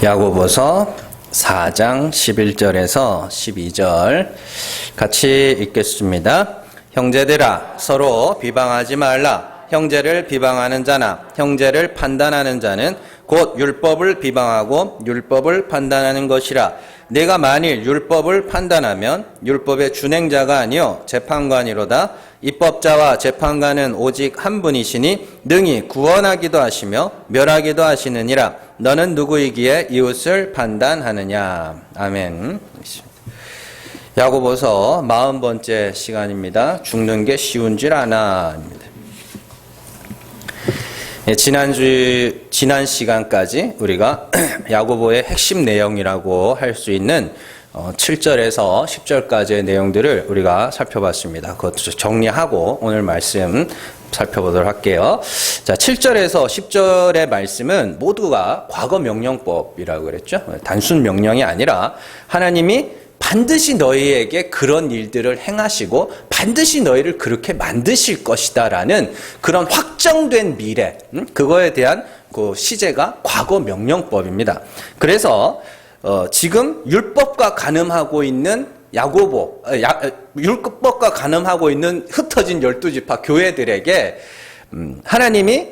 야고보서 4장 11절에서 12절 같이 읽겠습니다. 형제들아 서로 비방하지 말라. 형제를 비방하는 자나 형제를 판단하는 자는 곧 율법을 비방하고 율법을 판단하는 것이라. 내가 만일 율법을 판단하면 율법의 준행자가 아니요 재판관이로다. 입법자와 재판관은 오직 한 분이시니 능히 구원하기도 하시며 멸하기도 하시느니라. 너는 누구이기에 이웃을 판단하느냐. 아멘. 야고보서 40번째 시간입니다. 죽는 게 쉬운 줄 아나입니다. 지난 시간까지 우리가 야고보의 핵심 내용이라고 할 수 있는 7절에서 10절까지의 내용들을 우리가 살펴봤습니다. 그것도 정리하고 오늘 말씀 살펴보도록 할게요. 자, 7절에서 10절의 말씀은 모두가 과거 명령법이라고 그랬죠. 단순 명령이 아니라 하나님이 반드시 너희에게 그런 일들을 행하시고 반드시 너희를 그렇게 만드실 것이다라는 그런 확정된 미래, 그거에 대한 그 시제가 과거 명령법입니다. 그래서 지금 율법과 간음하고 있는 율법과 간음하고 있는 흩어진 12지파 교회들에게 하나님이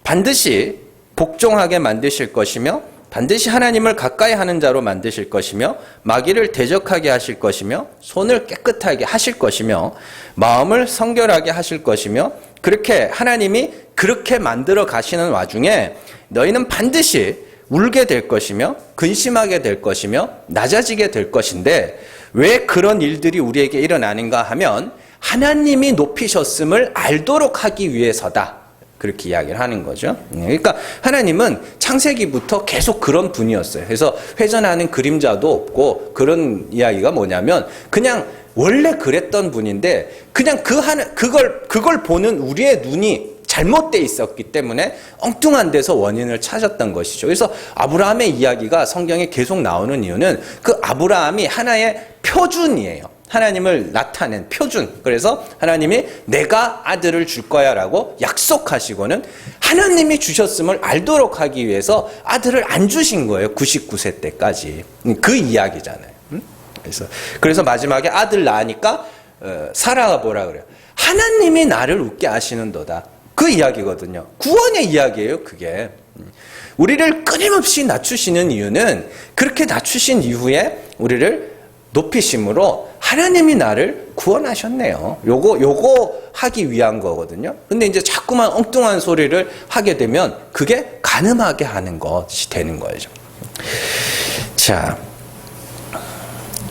반드시 복종하게 만드실 것이며 반드시 하나님을 가까이 하는 자로 만드실 것이며 마귀를 대적하게 하실 것이며 손을 깨끗하게 하실 것이며 마음을 성결하게 하실 것이며 그렇게 하나님이 그렇게 만들어 가시는 와중에 너희는 반드시 울게 될 것이며 근심하게 될 것이며 낮아지게 될 것인데 왜 그런 일들이 우리에게 일어나는가 하면 하나님이 높이셨음을 알도록 하기 위해서다. 그렇게 이야기를 하는 거죠. 그러니까 하나님은 창세기부터 계속 그런 분이었어요. 그래서 회전하는 그림자도 없고 그런 이야기가 뭐냐면 그냥 원래 그랬던 분인데 그냥 그걸 보는 우리의 눈이 잘못되어 있었기 때문에 엉뚱한 데서 원인을 찾았던 것이죠. 그래서 아브라함의 이야기가 성경에 계속 나오는 이유는 그 아브라함이 하나의 표준이에요. 하나님을 나타낸 표준. 그래서 하나님이 내가 아들을 줄 거야 라고 약속하시고는 하나님이 주셨음을 알도록 하기 위해서 아들을 안 주신 거예요. 99세 때까지. 그 이야기잖아요. 그래서 마지막에 아들 낳으니까 사라가 뭐라 그래요? 하나님이 나를 웃게 하시는도다. 그 이야기거든요. 구원의 이야기예요, 그게. 우리를 끊임없이 낮추시는 이유는 그렇게 낮추신 이후에 우리를 높이심으로 하나님이 나를 구원하셨네요. 요거 하기 위한 거거든요. 근데 이제 자꾸만 엉뚱한 소리를 하게 되면 그게 간음하게 하는 것이 되는 거죠. 자,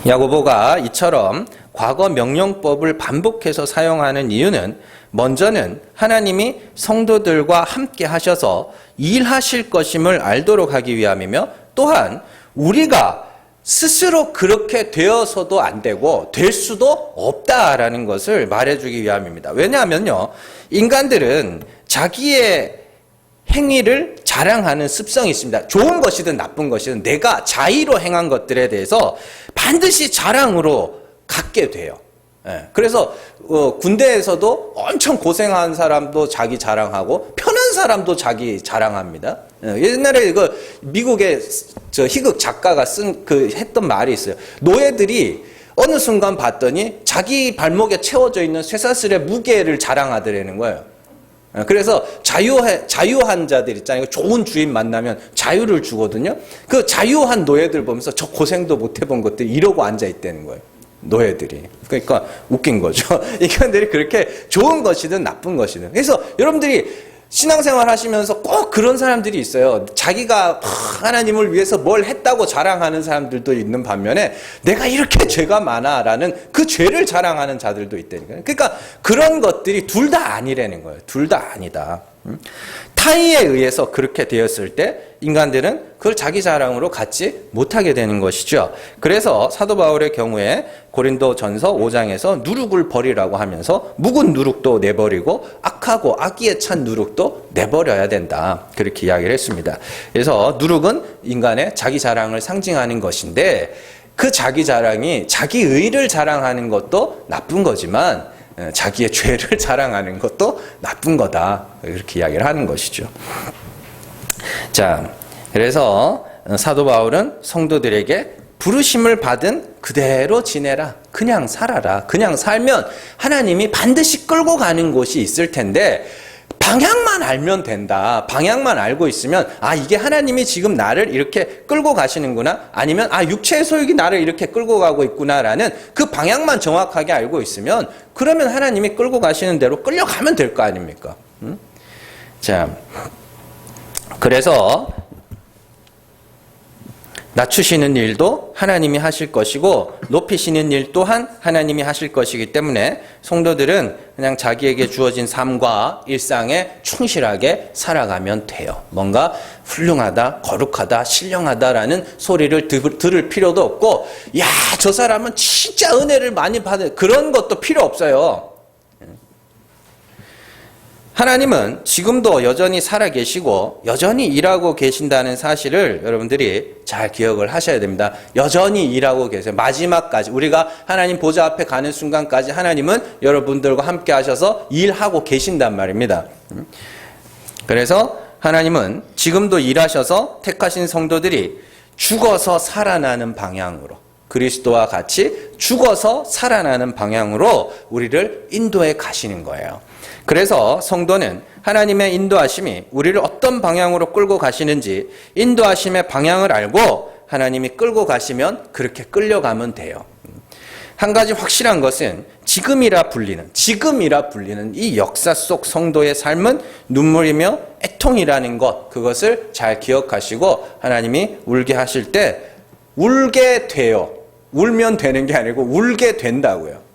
야고보가 이처럼 과거 명령법을 반복해서 사용하는 이유는 먼저는 하나님이 성도들과 함께 하셔서 일하실 것임을 알도록 하기 위함이며 또한 우리가 스스로 그렇게 되어서도 안 되고 될 수도 없다라는 것을 말해주기 위함입니다. 왜냐하면요, 인간들은 자기의 행위를 자랑하는 습성이 있습니다. 좋은 것이든 나쁜 것이든 내가 자의로 행한 것들에 대해서 반드시 자랑으로 갖게 돼요. 그래서 군대에서도 엄청 고생한 사람도 자기 자랑하고 편한 사람도 자기 자랑합니다. 옛날에 미국의 희극 작가가 했던 말이 있어요. 노예들이 어느 순간 봤더니 자기 발목에 채워져 있는 쇠사슬의 무게를 자랑하더라는 거예요. 그래서 자유한 자들 있잖아요. 좋은 주인 만나면 자유를 주거든요. 그 자유한 노예들 보면서 저 고생도 못 해본 것들이 이러고 앉아 있다는 거예요. 노예들이. 그러니까 웃긴 거죠. 인간들이 그렇게 좋은 것이든 나쁜 것이든. 그래서 여러분들이 신앙생활 하시면서 꼭 그런 사람들이 있어요. 자기가 하나님을 위해서 뭘 했다고 자랑하는 사람들도 있는 반면에 내가 이렇게 죄가 많아라는 그 죄를 자랑하는 자들도 있다니까요. 그러니까 그런 것들이 둘 다 아니라는 거예요. 둘 다 아니다. 타의에 의해서 그렇게 되었을 때 인간들은 그걸 자기 자랑으로 갖지 못하게 되는 것이죠. 그래서 사도 바울의 경우에 고린도전서 5장에서 누룩을 버리라고 하면서 묵은 누룩도 내버리고 악하고 악의에 찬 누룩도 내버려야 된다. 그렇게 이야기를 했습니다. 그래서 누룩은 인간의 자기 자랑을 상징하는 것인데 그 자기 자랑이 자기 의를 자랑하는 것도 나쁜 거지만 자기의 죄를 자랑하는 것도 나쁜 거다. 이렇게 이야기를 하는 것이죠. 자, 그래서 사도 바울은 성도들에게 부르심을 받은 그대로 지내라. 그냥 살아라. 그냥 살면 하나님이 반드시 끌고 가는 곳이 있을 텐데 방향만 알면 된다. 방향만 알고 있으면 이게 하나님이 지금 나를 이렇게 끌고 가시는구나. 아니면 육체의 소욕이 나를 이렇게 끌고 가고 있구나라는 그 방향만 정확하게 알고 있으면 그러면 하나님이 끌고 가시는 대로 끌려가면 될 거 아닙니까? 자, 그래서 낮추시는 일도 하나님이 하실 것이고 높이시는 일 또한 하나님이 하실 것이기 때문에 성도들은 그냥 자기에게 주어진 삶과 일상에 충실하게 살아가면 돼요. 뭔가 훌륭하다, 거룩하다, 신령하다라는 소리를 들을 필요도 없고 저 사람은 진짜 은혜를 많이 받은 그런 것도 필요 없어요. 하나님은 지금도 여전히 살아계시고 여전히 일하고 계신다는 사실을 여러분들이 잘 기억을 하셔야 됩니다. 여전히 일하고 계세요. 마지막까지 우리가 하나님 보좌 앞에 가는 순간까지 하나님은 여러분들과 함께 하셔서 일하고 계신단 말입니다. 그래서 하나님은 지금도 일하셔서 택하신 성도들이 죽어서 살아나는 방향으로 그리스도와 같이 죽어서 살아나는 방향으로 우리를 인도해 가시는 거예요. 그래서 성도는 하나님의 인도하심이 우리를 어떤 방향으로 끌고 가시는지 인도하심의 방향을 알고 하나님이 끌고 가시면 그렇게 끌려가면 돼요. 한 가지 확실한 것은 지금이라 불리는 이 역사 속 성도의 삶은 눈물이며 애통이라는 것, 그것을 잘 기억하시고 하나님이 울게 하실 때 울게 돼요. 울면 되는 게 아니고 울게 된다고요.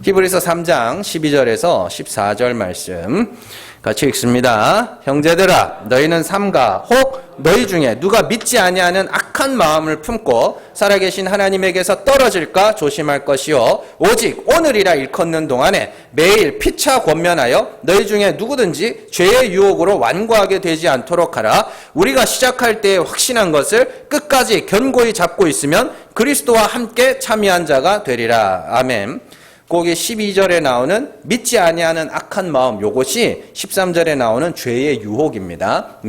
히브리서 3장 12절에서 14절 말씀 같이 읽습니다. 형제들아 너희는 삼가 혹 너희 중에 누가 믿지 아니하는 악한 마음을 품고 살아계신 하나님에게서 떨어질까 조심할 것이요 오직 오늘이라 일컫는 동안에 매일 피차 권면하여 너희 중에 누구든지 죄의 유혹으로 완고하게 되지 않도록 하라. 우리가 시작할 때에 확신한 것을 끝까지 견고히 잡고 있으면 그리스도와 함께 참여한 자가 되리라. 아멘. 거기 12절에 나오는 믿지 아니하는 악한 마음, 요것이 13절에 나오는 죄의 유혹입니다.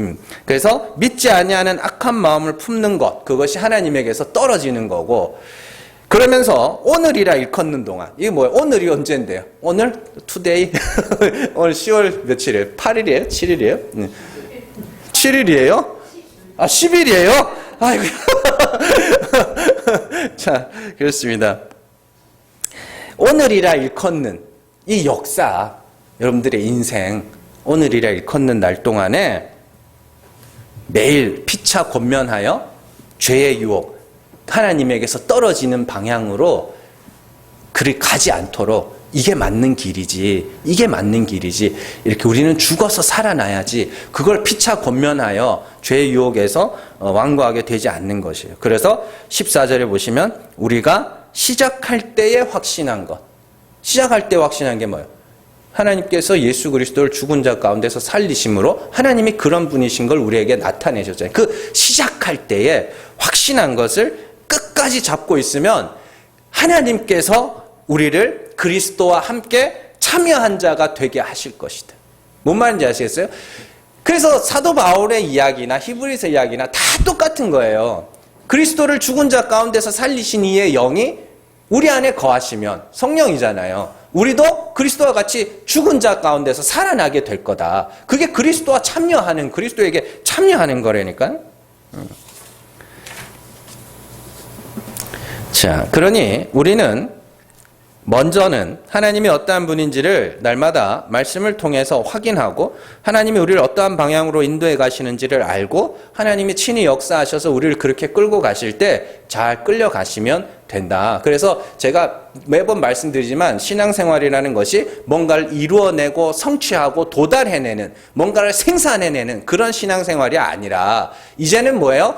그래서 믿지 아니하는 악한 마음을 품는 것, 그것이 하나님에게서 떨어지는 거고, 그러면서 오늘이라 일컫는 동안, 이게 뭐예요? 오늘이 언제인데요? 오늘? 투데이? 오늘 10월 며칠이에요? 8일이에요? 7일이에요? 7일이에요? 10일이에요? 아이고. 자, 그렇습니다. 오늘이라 일컫는 이 역사, 여러분들의 인생, 오늘이라 일컫는 날 동안에 매일 피차 권면하여 죄의 유혹, 하나님에게서 떨어지는 방향으로 그리 가지 않도록 이게 맞는 길이지, 이렇게 우리는 죽어서 살아나야지, 그걸 피차 권면하여 죄의 유혹에서 완고하게 되지 않는 것이에요. 그래서 14절에 보시면 우리가 시작할 때에 확신한 것. 시작할 때 확신한 게 뭐예요? 하나님께서 예수 그리스도를 죽은 자 가운데서 살리심으로 하나님이 그런 분이신 걸 우리에게 나타내셨잖아요. 그 시작할 때에 확신한 것을 끝까지 잡고 있으면 하나님께서 우리를 그리스도와 함께 참여한 자가 되게 하실 것이다. 뭔 말인지 아시겠어요? 그래서 사도 바울의 이야기나 히브리서 이야기나 다 똑같은 거예요. 그리스도를 죽은 자 가운데서 살리신 이의 영이 우리 안에 거하시면, 성령이잖아요. 우리도 그리스도와 같이 죽은 자 가운데서 살아나게 될 거다. 그게 그리스도와 참여하는, 그리스도에게 참여하는 거라니까요. 자, 그러니 우리는 먼저는 하나님이 어떠한 분인지를 날마다 말씀을 통해서 확인하고 하나님이 우리를 어떠한 방향으로 인도해 가시는지를 알고 하나님이 친히 역사하셔서 우리를 그렇게 끌고 가실 때 잘 끌려가시면 된다. 그래서 제가 매번 말씀드리지만 신앙생활이라는 것이 뭔가를 이루어내고 성취하고 도달해내는, 뭔가를 생산해내는 그런 신앙생활이 아니라 이제는 뭐예요?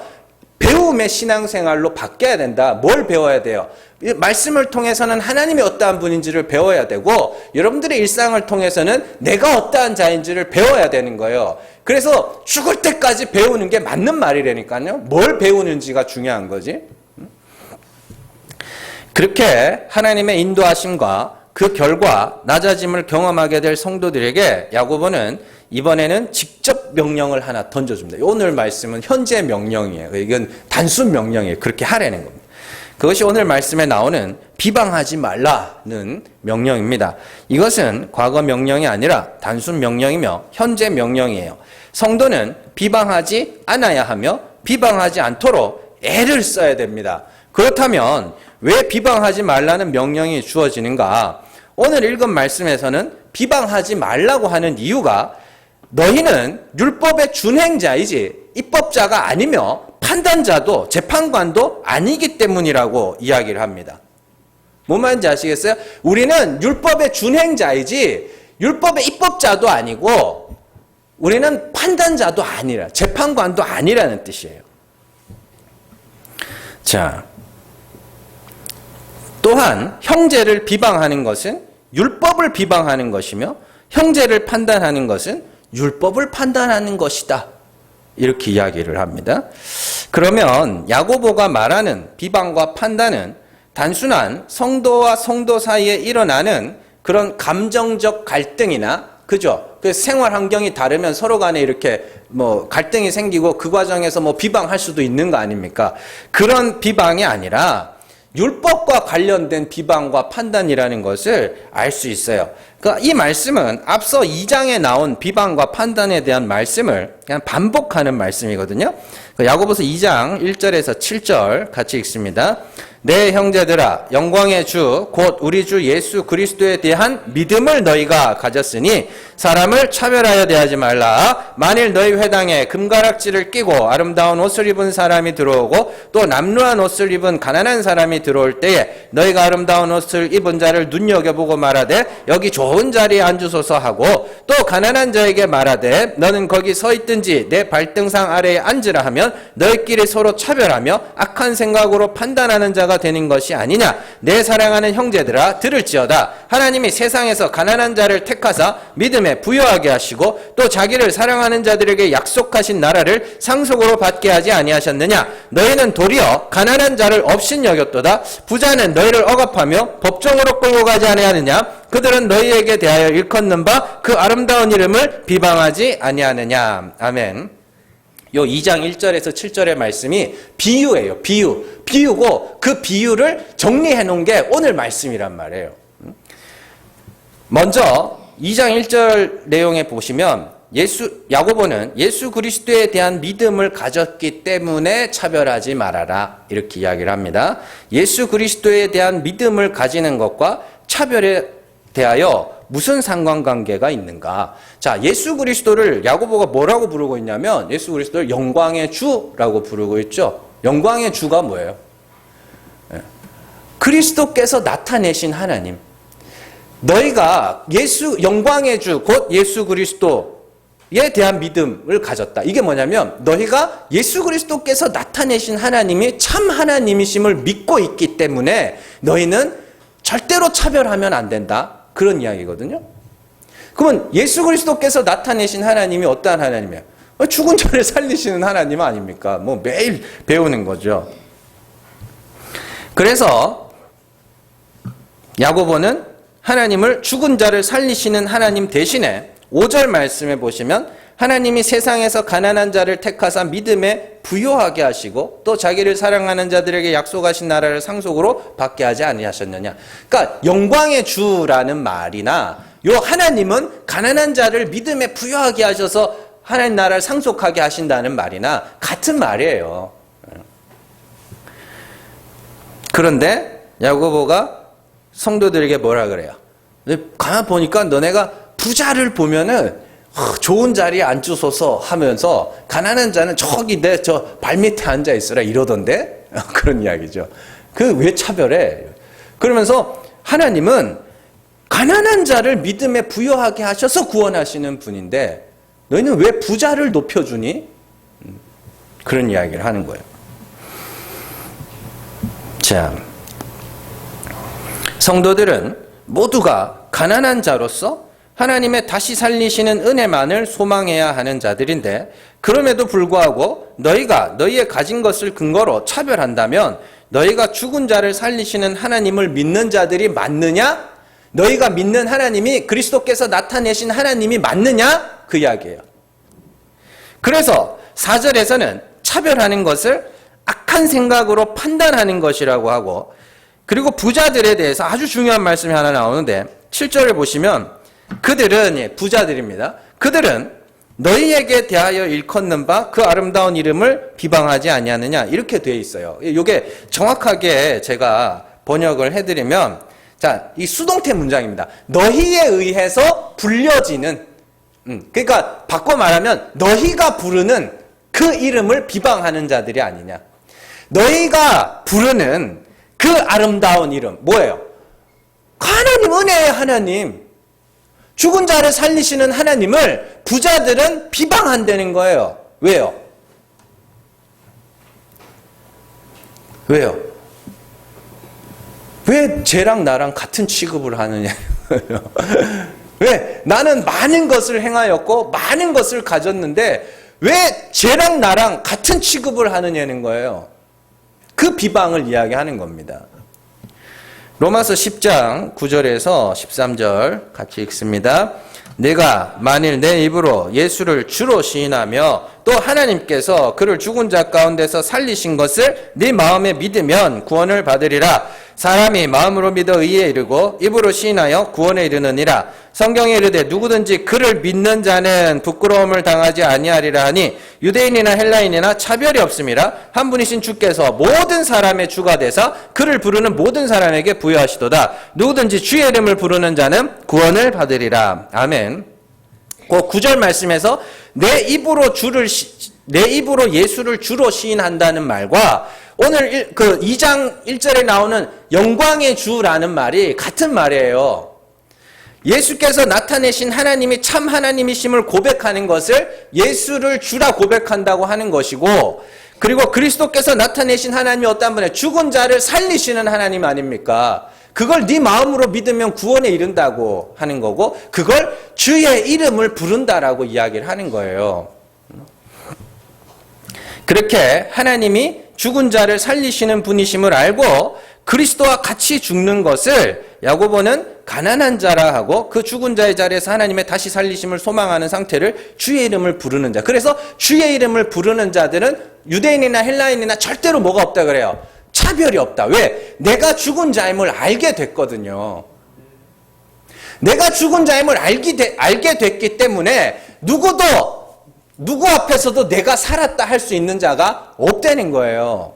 배움의 신앙생활로 바뀌어야 된다. 뭘 배워야 돼요? 말씀을 통해서는 하나님이 어떠한 분인지를 배워야 되고 여러분들의 일상을 통해서는 내가 어떠한 자인지를 배워야 되는 거예요. 그래서 죽을 때까지 배우는 게 맞는 말이라니까요. 뭘 배우는지가 중요한 거지. 그렇게 하나님의 인도하심과 그 결과 낮아짐을 경험하게 될 성도들에게 야고보는 이번에는 직접 명령을 하나 던져줍니다. 오늘 말씀은 현재 명령이에요. 이건 단순 명령이에요. 그렇게 하라는 겁니다. 그것이 오늘 말씀에 나오는 비방하지 말라는 명령입니다. 이것은 과거 명령이 아니라 단순 명령이며 현재 명령이에요. 성도는 비방하지 않아야 하며 비방하지 않도록 애를 써야 됩니다. 그렇다면 왜 비방하지 말라는 명령이 주어지는가? 오늘 읽은 말씀에서는 비방하지 말라고 하는 이유가 너희는 율법의 준행자이지 입법자가 아니며 판단자도 재판관도 아니기 때문이라고 이야기를 합니다. 뭔 말인지 아시겠어요? 우리는 율법의 준행자이지 율법의 입법자도 아니고 우리는 판단자도 아니라 재판관도 아니라는 뜻이에요. 자, 또한 형제를 비방하는 것은 율법을 비방하는 것이며 형제를 판단하는 것은 율법을 판단하는 것이다. 이렇게 이야기를 합니다. 그러면 야고보가 말하는 비방과 판단은 단순한 성도와 성도 사이에 일어나는 그런 감정적 갈등이나 그죠? 그 생활 환경이 다르면 서로 간에 이렇게 뭐 갈등이 생기고 그 과정에서 뭐 비방할 수도 있는 거 아닙니까? 그런 비방이 아니라 율법과 관련된 비방과 판단이라는 것을 알 수 있어요. 그러니까 이 말씀은 앞서 2장에 나온 비방과 판단에 대한 말씀을 그냥 반복하는 말씀이거든요. 야고보서 2장 1절에서 7절 같이 읽습니다. 내 형제들아 영광의 주 곧 우리 주 예수 그리스도에 대한 믿음을 너희가 가졌으니 사람을 차별하여 대하지 말라. 만일 너희 회당에 금가락지를 끼고 아름다운 옷을 입은 사람이 들어오고 또 남루한 옷을 입은 가난한 사람이 들어올 때에 너희가 아름다운 옷을 입은 자를 눈여겨보고 말하되 여기 좋은 자리에 앉으소서 하고 또 가난한 자에게 말하되 너는 거기 서 있든지 내 발등상 아래에 앉으라 하면 너희끼리 서로 차별하며 악한 생각으로 판단하는 자가 되는 것이 아니냐. 내 사랑하는 형제들아 들을지어다. 하나님이 세상에서 가난한 자를 택하사 믿음에 부여하게 하시고 또 자기를 사랑하는 자들에게 약속하신 나라를 상속으로 받게 하지 아니하셨느냐. 너희는 도리어 가난한 자를 업신 여겼도다. 부자는 너희를 억압하며 법정으로 끌고 가지 아니하느냐. 그들은 너희에게 대하여 일컫는 바 그 아름다운 이름을 비방하지 아니하느냐. 아멘. 요 2장 1절에서 7절의 말씀이 비유예요. 비유고 그 비유를 정리해 놓은 게 오늘 말씀이란 말이에요. 먼저 2장 1절 내용에 보시면 야고보는 예수 그리스도에 대한 믿음을 가졌기 때문에 차별하지 말아라 이렇게 이야기를 합니다. 예수 그리스도에 대한 믿음을 가지는 것과 차별에 대하여 무슨 상관관계가 있는가? 자, 예수 그리스도를 야고보가 뭐라고 부르고 있냐면 예수 그리스도를 영광의 주라고 부르고 있죠. 영광의 주가 뭐예요? 그리스도께서 나타내신 하나님. 너희가 영광의 주, 곧 예수 그리스도에 대한 믿음을 가졌다. 이게 뭐냐면 너희가 예수 그리스도께서 나타내신 하나님이 참 하나님이심을 믿고 있기 때문에 너희는 절대로 차별하면 안 된다. 그런 이야기거든요. 그러면 예수 그리스도께서 나타내신 하나님이 어떠한 하나님이에요? 죽은 자를 살리시는 하나님 아닙니까? 뭐 매일 배우는 거죠. 그래서 야고보는 하나님을 죽은 자를 살리시는 하나님 대신에 5절 말씀에 보시면 하나님이 세상에서 가난한 자를 택하사 믿음에 부요하게 하시고 또 자기를 사랑하는 자들에게 약속하신 나라를 상속으로 받게 하지 아니하셨느냐. 그러니까 영광의 주라는 말이나 요 하나님은 가난한 자를 믿음에 부요하게 하셔서 하나님 나라를 상속하게 하신다는 말이나 같은 말이에요. 그런데 야고보가 성도들에게 뭐라 그래요? 가만 보니까 너네가 부자를 보면은 좋은 자리에 앉으소서 하면서 가난한 자는 저기 내 저 발밑에 앉아 있으라 이러던데 그런 이야기죠. 그 왜 차별해? 그러면서 하나님은 가난한 자를 믿음에 부여하게 하셔서 구원하시는 분인데 너희는 왜 부자를 높여주니? 그런 이야기를 하는 거예요. 자, 성도들은 모두가 가난한 자로서 하나님의 다시 살리시는 은혜만을 소망해야 하는 자들인데 그럼에도 불구하고 너희가 너희의 가진 것을 근거로 차별한다면 너희가 죽은 자를 살리시는 하나님을 믿는 자들이 맞느냐? 너희가 믿는 하나님이 그리스도께서 나타내신 하나님이 맞느냐? 그 이야기예요. 그래서 4절에서는 차별하는 것을 악한 생각으로 판단하는 것이라고 하고, 그리고 부자들에 대해서 아주 중요한 말씀이 하나 나오는데 7절을 보시면 그들은, 부자들입니다. 그들은 너희에게 대하여 일컫는 바 그 아름다운 이름을 비방하지 아니하느냐, 이렇게 되어 있어요. 이게 정확하게 제가 번역을 해드리면, 자, 이 수동태 문장입니다. 너희에 의해서 불려지는, 그러니까 바꿔 말하면 너희가 부르는 그 이름을 비방하는 자들이 아니냐. 너희가 부르는 그 아름다운 이름 뭐예요? 하나님, 은혜의 하나님, 죽은 자를 살리시는 하나님을 부자들은 비방한다는 거예요. 왜요? 왜요? 왜 쟤랑 나랑 같은 취급을 하느냐? 왜? 나는 많은 것을 행하였고 많은 것을 가졌는데 왜 쟤랑 나랑 같은 취급을 하느냐는 거예요. 그 비방을 이야기하는 겁니다. 로마서 10장 9절에서 13절 같이 읽습니다. 내가 만일 내 입으로 예수를 주로 시인하며 또 하나님께서 그를 죽은 자 가운데서 살리신 것을 네 마음에 믿으면 구원을 받으리라. 사람이 마음으로 믿어 의에 이르고 입으로 시인하여 구원에 이르느니라. 성경에 이르되 누구든지 그를 믿는 자는 부끄러움을 당하지 아니하리라 하니 유대인이나 헬라인이나 차별이 없음이라. 한 분이신 주께서 모든 사람의 주가 되사 그를 부르는 모든 사람에게 부여하시도다. 누구든지 주의 이름을 부르는 자는 구원을 받으리라. 아멘. 그 9절 말씀에서 내 입으로 예수를 주로 시인한다는 말과 오늘 그 2장 1절에 나오는 영광의 주라는 말이 같은 말이에요. 예수께서 나타내신 하나님이 참 하나님이심을 고백하는 것을 예수를 주라 고백한다고 하는 것이고, 그리고 그리스도께서 나타내신 하나님이 어떤 분에 죽은 자를 살리시는 하나님 아닙니까? 그걸 네 마음으로 믿으면 구원에 이른다고 하는 거고, 그걸 주의 이름을 부른다라고 이야기를 하는 거예요. 그렇게 하나님이 죽은 자를 살리시는 분이심을 알고 그리스도와 같이 죽는 것을 야고보는 가난한 자라 하고, 그 죽은 자의 자리에서 하나님의 다시 살리심을 소망하는 상태를 주의 이름을 부르는 자. 그래서 주의 이름을 부르는 자들은 유대인이나 헬라인이나 절대로 뭐가 없다 그래요? 차별이 없다. 왜? 내가 죽은 자임을 알게 됐거든요. 내가 죽은 자임을 알게 됐기 때문에 누구 앞에서도 내가 살았다 할 수 있는 자가 없다는 거예요.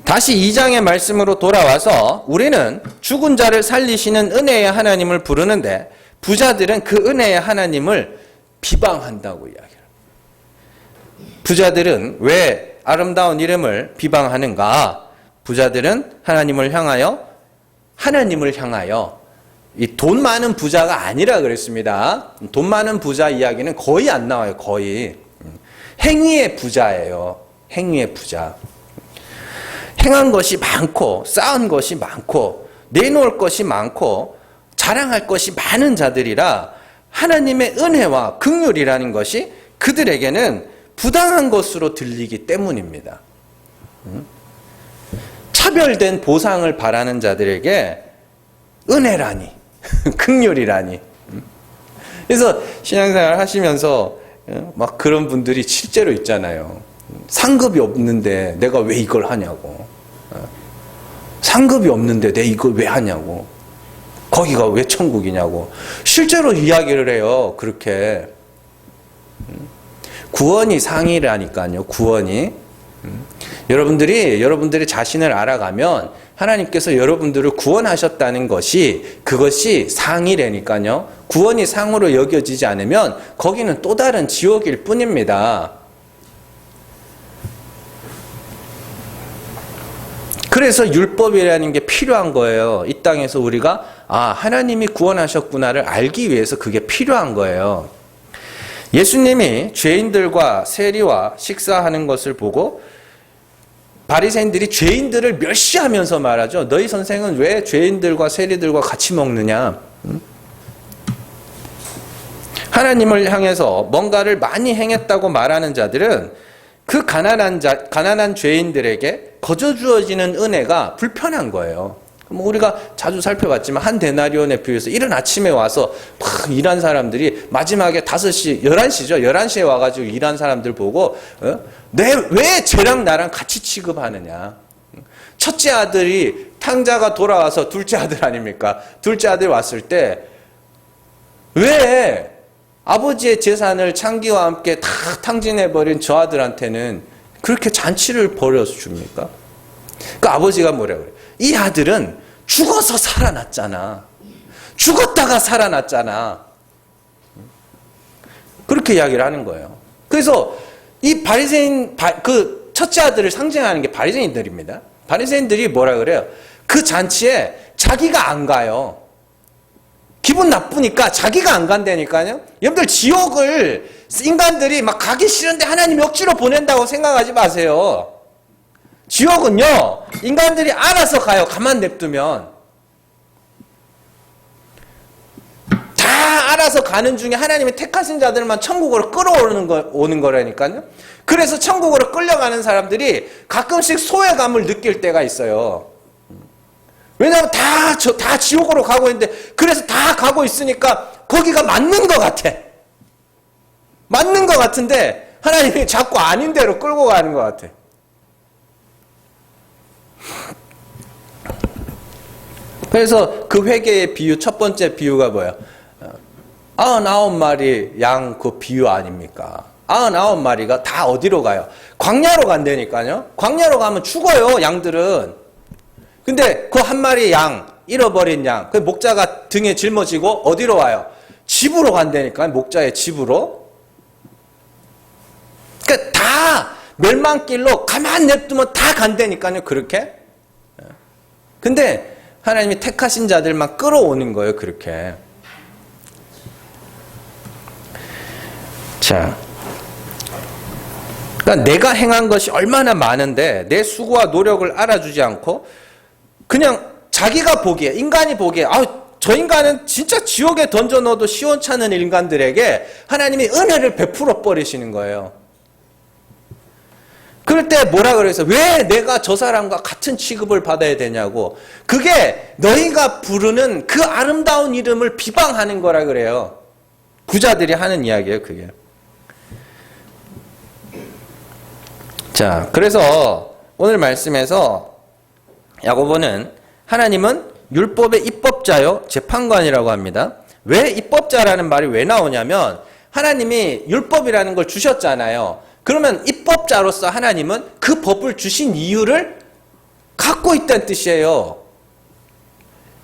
다시 2장의 말씀으로 돌아와서 우리는 죽은 자를 살리시는 은혜의 하나님을 부르는데 부자들은 그 은혜의 하나님을 비방한다고 이야기해요. 부자들은 왜 아름다운 이름을 비방하는가? 부자들은 하나님을 향하여 이 돈 많은 부자가 아니라 그랬습니다. 돈 많은 부자 이야기는 거의 안 나와요. 거의. 행위의 부자예요. 행위의 부자. 행한 것이 많고 쌓은 것이 많고 내놓을 것이 많고 자랑할 것이 많은 자들이라 하나님의 은혜와 긍휼이라는 것이 그들에게는 부당한 것으로 들리기 때문입니다. 차별된 보상을 바라는 자들에게 은혜라니 긍휼이라니. 그래서 신앙생활 하시면서 막 그런 분들이 실제로 있잖아요. 상급이 없는데 내가 왜 이걸 하냐고. 상급이 없는데 내 이걸 왜 하냐고. 거기가 왜 천국이냐고. 실제로 이야기를 해요. 그렇게. 구원이 상이라니까요. 구원이. 여러분들이 자신을 알아가면 하나님께서 여러분들을 구원하셨다는 그것이 상이라니까요. 구원이 상으로 여겨지지 않으면 거기는 또 다른 지옥일 뿐입니다. 그래서 율법이라는 게 필요한 거예요. 이 땅에서 우리가 하나님이 구원하셨구나를 알기 위해서 그게 필요한 거예요. 예수님이 죄인들과 세리와 식사하는 것을 보고 바리새인들이 죄인들을 멸시하면서 말하죠. 너희 선생은 왜 죄인들과 세리들과 같이 먹느냐? 하나님을 향해서 뭔가를 많이 행했다고 말하는 자들은 그 가난한 죄인들에게 거저 주어지는 은혜가 불편한 거예요. 뭐 우리가 자주 살펴봤지만 한 데나리온에 비해서 이른 아침에 와서 막 일한 사람들이 마지막에 5시, 11시죠. 11시에 와가지고 일한 사람들 보고 왜 쟤랑 나랑 같이 취급하느냐. 첫째 아들이 탕자가 돌아와서 둘째 아들 아닙니까? 둘째 아들 왔을 때 왜 아버지의 재산을 창기와 함께 다 탕진해버린 저 아들한테는 그렇게 잔치를 벌여서 줍니까? 그 아버지가 뭐라고 그래요? 이 아들은 죽어서 살아났잖아. 죽었다가 살아났잖아. 그렇게 이야기를 하는 거예요. 그래서 이 바리새인, 그 첫째 아들을 상징하는 게 바리새인들입니다. 바리새인들이 뭐라 그래요? 그 잔치에 자기가 안 가요. 기분 나쁘니까 자기가 안 간다니까요. 여러분들 지옥을 인간들이 막 가기 싫은데 하나님이 억지로 보낸다고 생각하지 마세요. 지옥은요, 인간들이 알아서 가요. 가만 냅두면. 다 알아서 가는 중에 하나님이 택하신 자들만 천국으로 끌어오는 거라니까요. 그래서 천국으로 끌려가는 사람들이 가끔씩 소외감을 느낄 때가 있어요. 왜냐하면 다 지옥으로 가고 있는데, 그래서 다 가고 있으니까 거기가 맞는 것 같아. 맞는 것 같은데 하나님이 자꾸 아닌 대로 끌고 가는 것 같아. 그래서 그 회개의 비유, 첫 번째 비유가 뭐예요? 99마리 양 그 비유 아닙니까? 99마리가 다 어디로 가요? 광야로 간다니까요. 광야로 가면 죽어요, 양들은. 근데 그 한 마리 양, 잃어버린 양, 그 목자가 등에 짊어지고 어디로 와요? 집으로 간다니까요, 목자의 집으로. 그러니까 다 멸망길로 가만 냅두면 다 간다니까요, 그렇게. 근데 하나님이 택하신 자들만 끌어오는 거예요, 그렇게. 자, 그러니까 내가 행한 것이 얼마나 많은데 내 수고와 노력을 알아주지 않고 그냥 자기가 보기에, 인간이 보기에, 저 인간은 진짜 지옥에 던져 넣어도 시원찮은 인간들에게 하나님이 은혜를 베풀어 버리시는 거예요. 그럴 때 뭐라 그래서 왜 내가 저 사람과 같은 취급을 받아야 되냐고. 그게 너희가 부르는 그 아름다운 이름을 비방하는 거라 그래요. 부자들이 하는 이야기예요, 그게. 자, 그래서 오늘 말씀에서 야고보는 하나님은 율법의 입법자요 재판관이라고 합니다. 왜 입법자라는 말이 왜 나오냐면 하나님이 율법이라는 걸 주셨잖아요. 그러면 입법자로서 하나님은 그 법을 주신 이유를 갖고 있다는 뜻이에요.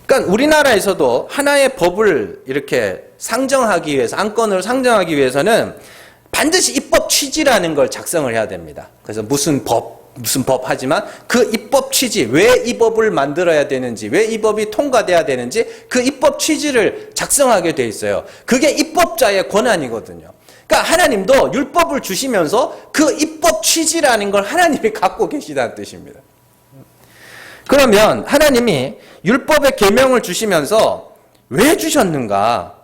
그러니까 우리나라에서도 하나의 법을 이렇게 상정하기 위해서, 안건으로 상정하기 위해서는 반드시 입법 취지라는 걸 작성을 해야 됩니다. 그래서 무슨 법 하지만 그 입법 취지, 왜 이 법을 만들어야 되는지, 왜 이 법이 통과돼야 되는지 그 입법 취지를 작성하게 돼 있어요. 그게 입법자의 권한이거든요. 그러니까 하나님도 율법을 주시면서 그 입법 취지라는 걸 하나님이 갖고 계시다는 뜻입니다. 그러면 하나님이 율법의 계명을 주시면서 왜 주셨는가?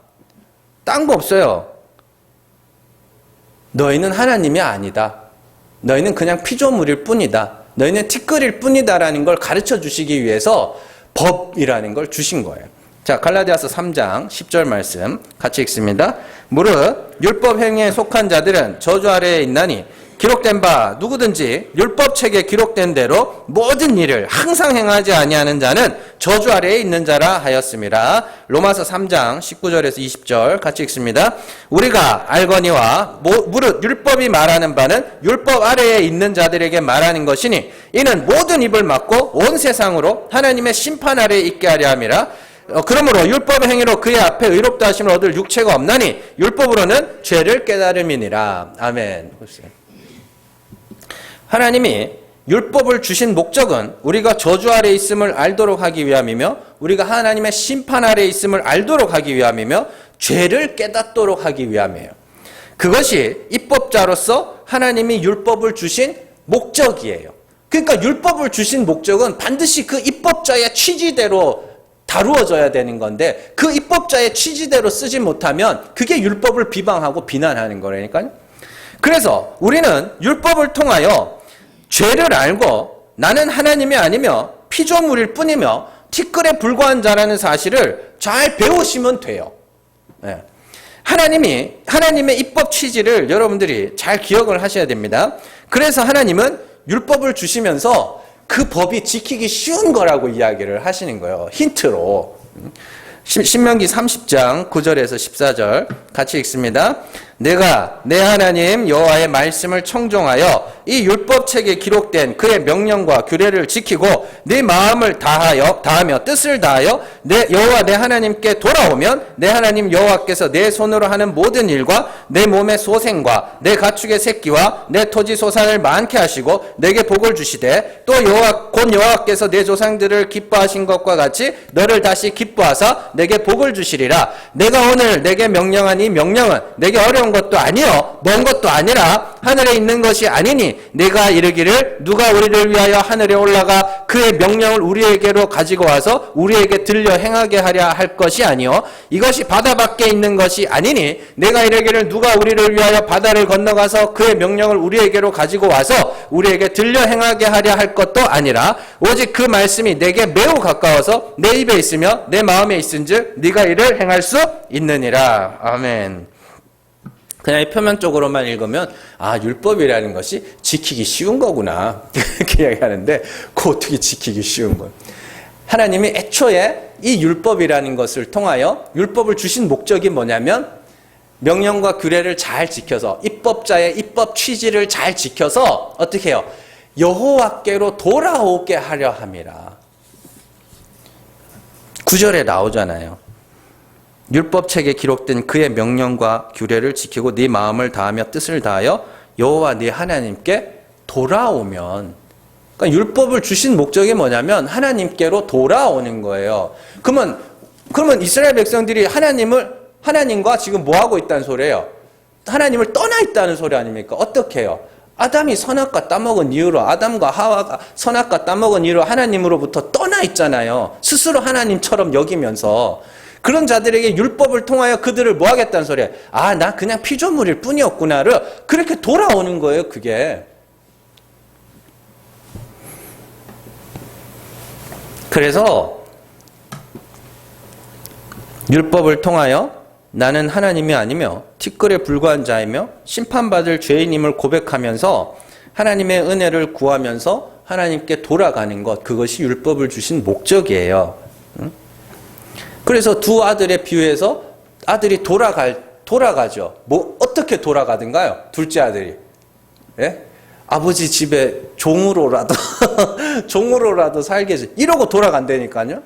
딴 거 없어요. 너희는 하나님이 아니다. 너희는 그냥 피조물일 뿐이다. 너희는 티끌일 뿐이다라는 걸 가르쳐 주시기 위해서 법이라는 걸 주신 거예요. 자, 갈라디아서 3장 10절 말씀 같이 읽습니다. 무릇 율법 행위에 속한 자들은 저주 아래에 있나니 기록된 바 누구든지 율법책에 기록된 대로 모든 일을 항상 행하지 아니하는 자는 저주 아래에 있는 자라 하였습니다. 로마서 3장 19절에서 20절 같이 읽습니다. 우리가 알거니와 무릇 율법이 말하는 바는 율법 아래에 있는 자들에게 말하는 것이니 이는 모든 입을 막고 온 세상으로 하나님의 심판 아래에 있게 하려 함이라. 그러므로 율법의 행위로 그의 앞에 의롭다 하심을 얻을 육체가 없나니 율법으로는 죄를 깨달음이니라. 아멘. 하나님이 율법을 주신 목적은 우리가 저주 아래에 있음을 알도록 하기 위함이며 우리가 하나님의 심판 아래에 있음을 알도록 하기 위함이며 죄를 깨닫도록 하기 위함이에요. 그것이 입법자로서 하나님이 율법을 주신 목적이에요. 그러니까 율법을 주신 목적은 반드시 그 입법자의 취지대로 다루어져야 되는 건데 그 입법자의 취지대로 쓰지 못하면 그게 율법을 비방하고 비난하는 거라니까요. 그래서 우리는 율법을 통하여 죄를 알고 나는 하나님이 아니며 피조물일 뿐이며 티끌에 불과한 자라는 사실을 잘 배우시면 돼요. 네. 하나님의 입법 취지를 여러분들이 잘 기억을 하셔야 됩니다. 그래서 하나님은 율법을 주시면서 그 법이 지키기 쉬운 거라고 이야기를 하시는 거예요. 힌트로. 신명기 30장 9절에서 14절 같이 읽습니다. 내가 내 하나님 여호와의 말씀을 청종하여 이 율법책에 기록된 그의 명령과 규례를 지키고 네 마음을 다하며 뜻을 다하여 내 여호와 내 하나님께 돌아오면 내 하나님 여호와께서 내 손으로 하는 모든 일과 내 몸의 소생과 내 가축의 새끼와 내 토지 소산을 많게 하시고 내게 복을 주시되 또 곧 여호와께서 내 조상들을 기뻐하신 것과 같이 너를 다시 기뻐하사 내게 복을 주시리라. 내가 오늘 내게 명령한 이 명령은 내게 어려운 것도 아니요 먼 것도 아니라 하늘에 있는 것이 아니니 내가 이르기를 누가 우리를 위하여 하늘에 올라가 그의 명령을 우리에게로 가지고 와서 우리에게 들려 행하게 하려 할 것이 아니요 이것이 바다 밖에 있는 것이 아니니 내가 이르기를 누가 우리를 위하여 바다를 건너가서 그의 명령을 우리에게로 가지고 와서 우리에게 들려 행하게 하려 할 것도 아니라 오직 그 말씀이 내게 매우 가까워서 내 입에 있으며 내 마음에 있은즉 네가 이를 행할 수 있느니라. 아멘. 그냥 표면적으로만 읽으면 율법이라는 것이 지키기 쉬운 거구나 이렇게 이야기하는데 그 어떻게 지키기 쉬운 거예요? 하나님이 애초에 이 율법이라는 것을 통하여 율법을 주신 목적이 뭐냐면 명령과 규례를 잘 지켜서 입법자의 입법 취지를 잘 지켜서 어떻게 해요? 여호와께로 돌아오게 하려 함이라. 9절에 나오잖아요. 율법책에 기록된 그의 명령과 규례를 지키고 네 마음을 다하며 뜻을 다하여 여호와 네 하나님께 돌아오면, 그러니까 율법을 주신 목적이 뭐냐면 하나님께로 돌아오는 거예요. 그러면 이스라엘 백성들이 하나님과 지금 뭐 하고 있다는 소리예요? 하나님을 떠나 있다는 소리 아닙니까? 어떻게 해요? 아담이 선악과 따먹은 이후로, 아담과 하와가 선악과 따먹은 이후로 하나님으로부터 떠나 있잖아요. 스스로 하나님처럼 여기면서. 그런 자들에게 율법을 통하여 그들을 뭐 하겠다는 소리예요? 나 그냥 피조물일 뿐이었구나를 그렇게 돌아오는 거예요, 그게. 그래서 율법을 통하여 나는 하나님이 아니며 티끌에 불과한 자이며 심판받을 죄인임을 고백하면서 하나님의 은혜를 구하면서 하나님께 돌아가는 것, 그것이 율법을 주신 목적이에요. 그래서 두 아들의 비유에서 아들이 돌아가죠. 어떻게 돌아가든가요? 둘째 아들이. 예? 아버지 집에 종으로라도 살게 해서 이러고 돌아간다니까요.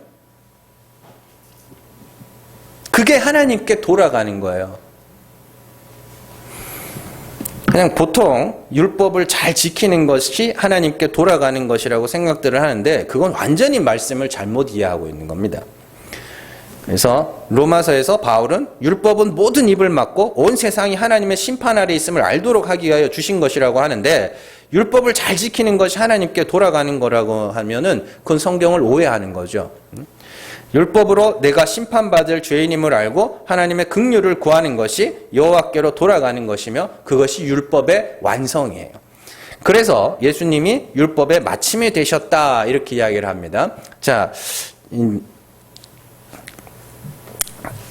그게 하나님께 돌아가는 거예요. 그냥 보통 율법을 잘 지키는 것이 하나님께 돌아가는 것이라고 생각들을 하는데 그건 완전히 말씀을 잘못 이해하고 있는 겁니다. 그래서 로마서에서 바울은 율법은 모든 입을 막고 온 세상이 하나님의 심판 아래 있음을 알도록 하기 위하여 주신 것이라고 하는데, 율법을 잘 지키는 것이 하나님께 돌아가는 거라고 하면은 그건 성경을 오해하는 거죠. 율법으로 내가 심판받을 죄인임을 알고 하나님의 긍휼을 구하는 것이 여호와께로 돌아가는 것이며 그것이 율법의 완성이에요. 그래서 예수님이 율법의 마침이 되셨다 이렇게 이야기를 합니다. 자,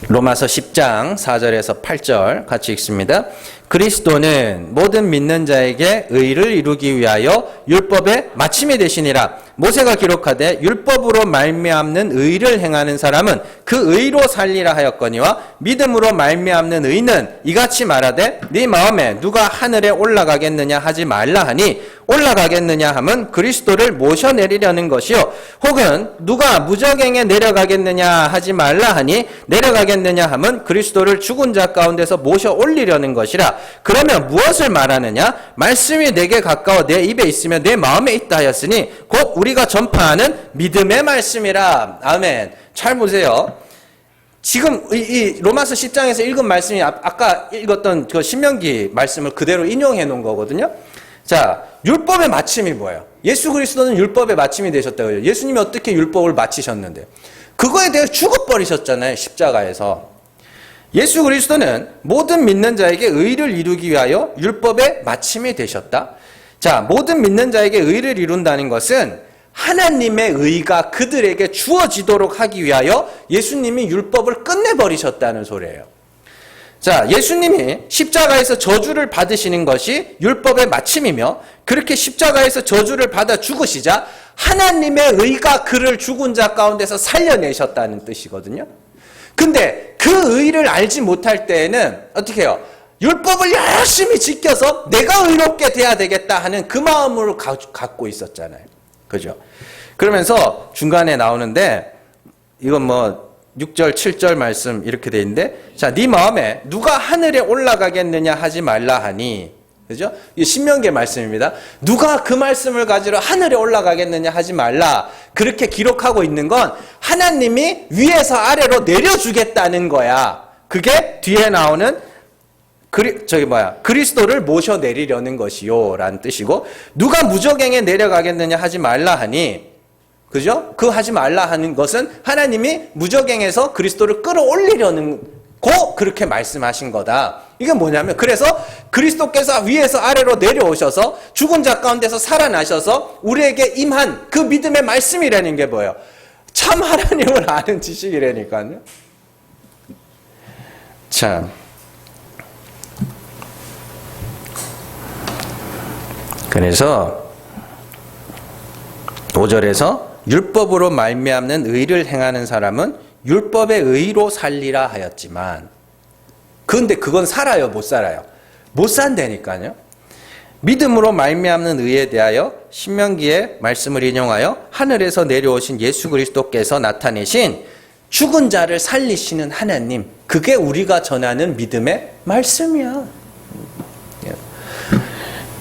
로마서 10장 4절에서 8절 같이 읽습니다. 그리스도는 모든 믿는 자에게 의를 이루기 위하여 율법의 마침이 되시니라. 모세가 기록하되 율법으로 말미암는 의를 행하는 사람은 그 의로 살리라 하였거니와 믿음으로 말미암는 의는 이같이 말하되 네 마음에 누가 하늘에 올라가겠느냐 하지 말라 하니, 올라가겠느냐 함은 그리스도를 모셔내리려는 것이요, 혹은 누가 무저갱에 내려가겠느냐 하지 말라 하니 내려가겠느냐 함은 그리스도를 죽은 자 가운데서 모셔 올리려는 것이라. 그러면 무엇을 말하느냐? 말씀이 내게 가까워 내 입에 있으며 내 마음에 있다 하였으니 곧 우리가 전파하는 믿음의 말씀이라. 아멘. 잘 보세요. 지금 이 로마서 10장에서 읽은 말씀이 아까 읽었던 그 신명기 말씀을 그대로 인용해 놓은 거거든요. 자, 율법의 마침이 뭐예요? 예수 그리스도는 율법의 마침이 되셨다고요. 예수님이 어떻게 율법을 마치셨는데? 그거에 대해 죽어버리셨잖아요, 십자가에서. 예수 그리스도는 모든 믿는 자에게 의를 이루기 위하여 율법의 마침이 되셨다. 자, 모든 믿는 자에게 의를 이룬다는 것은 하나님의 의가 그들에게 주어지도록 하기 위하여 예수님이 율법을 끝내버리셨다는 소리예요. 자, 예수님이 십자가에서 저주를 받으시는 것이 율법의 마침이며 그렇게 십자가에서 저주를 받아 죽으시자 하나님의 의가 그를 죽은 자 가운데서 살려내셨다는 뜻이거든요. 근데 그 의를 알지 못할 때에는 어떻게 해요? 율법을 열심히 지켜서 내가 의롭게 돼야 되겠다 하는 그 마음을 갖고 있었잖아요. 그죠? 그러면서 중간에 나오는데 이건 뭐 6절, 7절 말씀 이렇게 돼 있는데, 자, 네 마음에 누가 하늘에 올라가겠느냐 하지 말라 하니, 그죠? 이 신명기의 말씀입니다. 누가 그 말씀을 가지러 하늘에 올라가겠느냐 하지 말라. 그렇게 기록하고 있는 건 하나님이 위에서 아래로 내려주겠다는 거야. 그게 뒤에 나오는 그리스도를 모셔 내리려는 것이요 라는 뜻이고, 누가 무저갱에 내려가겠느냐 하지 말라 하니, 그죠? 그 하지 말라 하는 것은 하나님이 무저갱에서 그리스도를 끌어올리려는 고 그렇게 말씀하신 거다. 이게 뭐냐면, 그래서 그리스도께서 위에서 아래로 내려오셔서 죽은 자 가운데서 살아나셔서 우리에게 임한 그 믿음의 말씀이라는 게 뭐예요? 참 하나님을 아는 지식이라니까요. 참. 그래서 5절에서 율법으로 말미암는 의를 행하는 사람은 율법의 의로 살리라 하였지만, 그런데 그건 살아요, 못 살아요? 못 산다니까요. 믿음으로 말미암는 의에 대하여 신명기의 말씀을 인용하여 하늘에서 내려오신 예수 그리스도께서 나타내신 죽은 자를 살리시는 하나님, 그게 우리가 전하는 믿음의 말씀이야.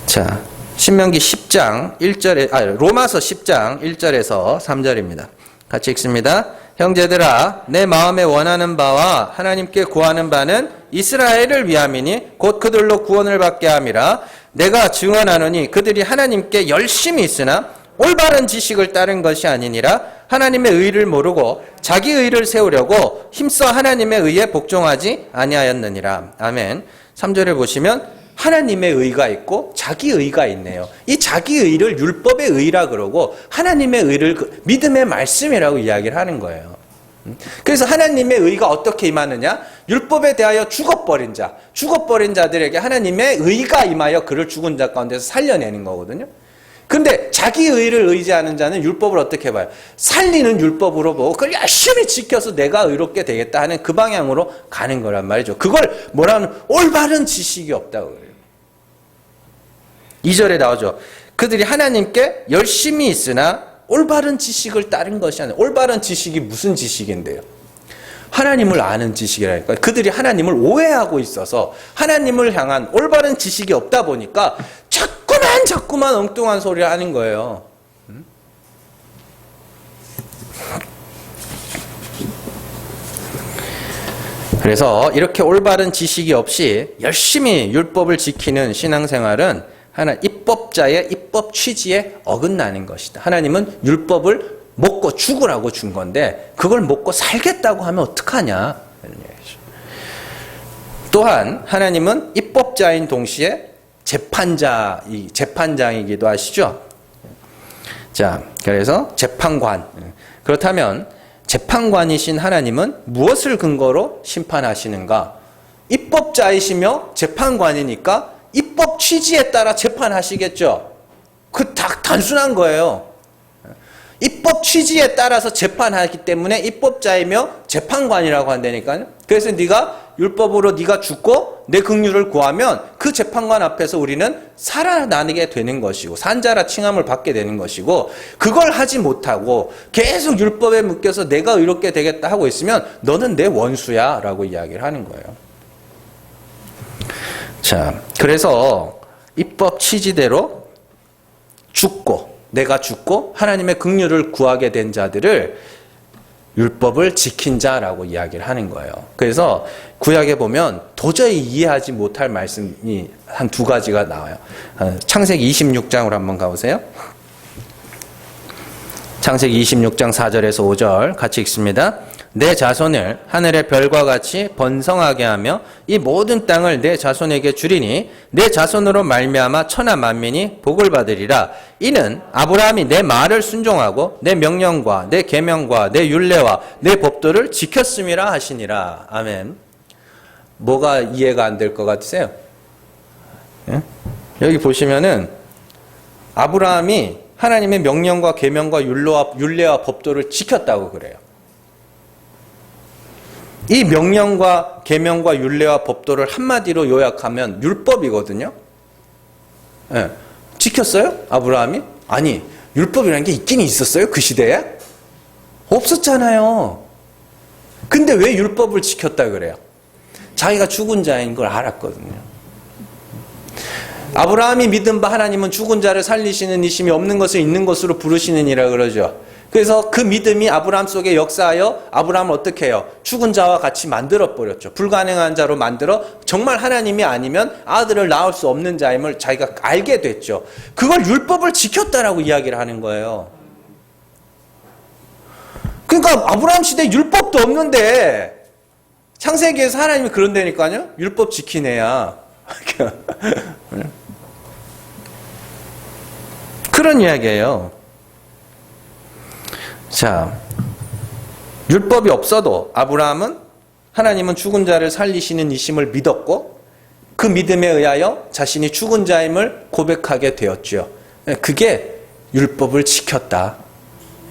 자, 신명기 10장 1절에, 로마서 10장 1절에서 3절입니다. 같이 읽습니다. 형제들아, 내 마음에 원하는 바와 하나님께 구하는 바는 이스라엘을 위함이니 곧 그들로 구원을 받게 함이라. 내가 증언하노니 그들이 하나님께 열심히 있으나 올바른 지식을 따른 것이 아니니라. 하나님의 의를 모르고 자기 의를 세우려고 힘써 하나님의 의에 복종하지 아니하였느니라. 아멘. 3절에 보시면 하나님의 의가 있고 자기 의가 있네요. 이 자기 의를 율법의 의라 그러고 하나님의 의를 믿음의 말씀이라고 이야기를 하는 거예요. 그래서 하나님의 의가 어떻게 임하느냐? 율법에 대하여 죽어버린 자들에게 하나님의 의가 임하여 그를 죽은 자 가운데서 살려내는 거거든요. 근데 자기 의를 의지하는 자는 율법을 어떻게 봐요? 살리는 율법으로 보고 그걸 열심히 지켜서 내가 의롭게 되겠다 하는 그 방향으로 가는 거란 말이죠. 그걸 뭐라는 올바른 지식이 없다고 그래요. 2절에 나오죠. 그들이 하나님께 열심히 있으나 올바른 지식을 따른 것이 아니라, 올바른 지식이 무슨 지식인데요? 하나님을 아는 지식이라니까. 그들이 하나님을 오해하고 있어서 하나님을 향한 올바른 지식이 없다 보니까 자꾸만 엉뚱한 소리를 하는 거예요. 그래서 이렇게 올바른 지식이 없이 열심히 율법을 지키는 신앙생활은 하나 입법자의 입법 취지에 어긋나는 것이다. 하나님은 율법을 먹고 죽으라고 준 건데 그걸 먹고 살겠다고 하면 어떡하냐. 또한 하나님은 입법자인 동시에 재판장이기도 하시죠. 자, 그래서 재판관. 그렇다면 재판관이신 하나님은 무엇을 근거로 심판하시는가? 입법자이시며 재판관이니까 입법 취지에 따라 재판하시겠죠. 그 단순한 거예요. 입법 취지에 따라서 재판하기 때문에 입법자이며 재판관이라고 한다니까요. 그래서 네가 율법으로 네가 죽고 내 긍휼을 구하면 그 재판관 앞에서 우리는 살아나게 되는 것이고 산자라 칭함을 받게 되는 것이고, 그걸 하지 못하고 계속 율법에 묶여서 내가 의롭게 되겠다 하고 있으면 너는 내 원수야 라고 이야기를 하는 거예요. 자, 그래서 입법 취지대로 내가 죽고 하나님의 긍휼을 구하게 된 자들을 율법을 지킨 자라고 이야기를 하는 거예요. 그래서 구약에 보면 도저히 이해하지 못할 말씀이 한 두 가지가 나와요. 창세기 26장으로 한번 가보세요. 창세기 26장 4절에서 5절 같이 읽습니다. 내 자손을 하늘의 별과 같이 번성하게 하며 이 모든 땅을 내 자손에게 주리니 내 자손으로 말미암아 천하 만민이 복을 받으리라. 이는 아브라함이 내 말을 순종하고 내 명령과 내 계명과 내 율례와 내 법도를 지켰음이라 하시니라. 아멘. 뭐가 이해가 안 될 것 같으세요? 예? 여기 보시면은 아브라함이 하나님의 명령과 계명과 율례와 법도를 지켰다고 그래요. 이 명령과 계명과 율례와 법도를 한마디로 요약하면 율법이거든요. 예. 지켰어요? 아브라함이? 아니, 율법이라는 게 있긴 있었어요? 그 시대에? 없었잖아요. 근데 왜 율법을 지켰다 그래요? 자기가 죽은 자인 걸 알았거든요. 아브라함이 믿은 바 하나님은 죽은 자를 살리시는 이심이 없는 것을 있는 것으로 부르시느니라 그러죠. 그래서 그 믿음이 아브라함 속에 역사하여 아브라함을 어떻게 해요? 죽은 자와 같이 만들어버렸죠. 불가능한 자로 만들어 정말 하나님이 아니면 아들을 낳을 수 없는 자임을 자기가 알게 됐죠. 그걸 율법을 지켰다라고 이야기를 하는 거예요. 그러니까 아브라함 시대에 율법도 없는데 창세기에서 하나님이 그런다니까요. 율법 지키네야. 그런 이야기예요. 자, 율법이 없어도 아브라함은 하나님은 죽은 자를 살리시는 이심을 믿었고 그 믿음에 의하여 자신이 죽은 자임을 고백하게 되었죠. 그게 율법을 지켰다